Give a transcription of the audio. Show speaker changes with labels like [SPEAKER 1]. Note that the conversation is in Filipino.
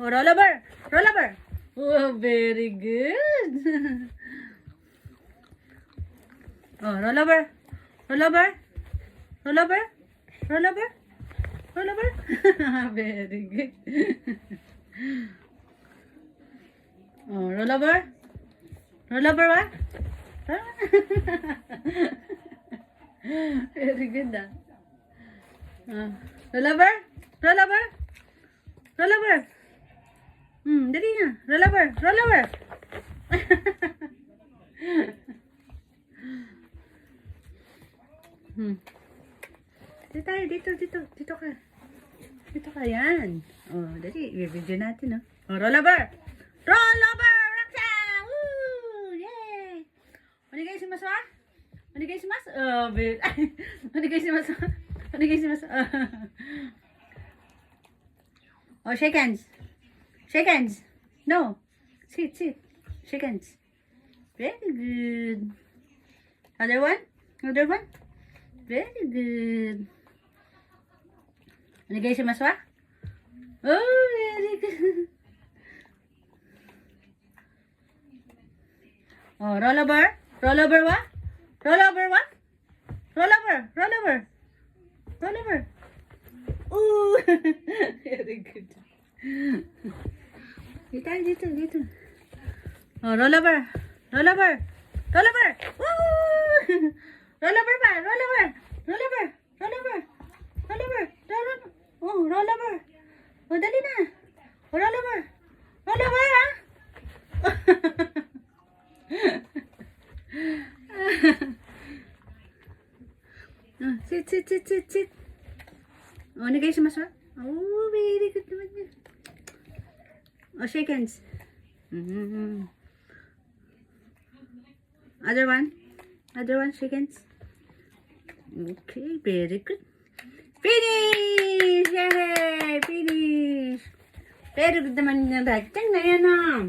[SPEAKER 1] Oh, roll over. Roll over. Oh, very good. Oh, roll over. Roll over. Roll over. Roll over. Roll over. Very good. Oh, roll over. Roll over, what? Very good, ah. Roll over. Roll over. Roll over. Dali na. Roll over. Roll over. Dito tayo. Dito ka. Dito ka. Yan. Oh, dali. I-video natin, oh. Oh, roll over. Roll over. Roxanne. Woo! Yay! Onegaishimasu, ah? Onegaishimasu? Oh, babe. Onegaishimasu. Onegaishimasu. Oh, shake hands. Shake hands. No. Sit. Shake hands. Very good. Other one. Very good. Onegaishimasu, ah? Oh, very good. Oh, roll over. Roll over, what? Roll over, what? Roll over. Roll over. Roll over. Ooh. Very good. Dito. Oh, roll over. Roll over. Roll over. Woo! Roll over pa. Roll over. Roll over. Roll over. Roll over. Roll over. Oh, roll over. Oh, dali na. Oh, roll over. Roll over, ah. Oh, sit. Oh, onegaishimasu. Oh, very good naman yan. Oh, shake hands. Other one, shake hands. Okay, very good. Finish! Yay! Finish! Very good naman yung reacting na yan, ah.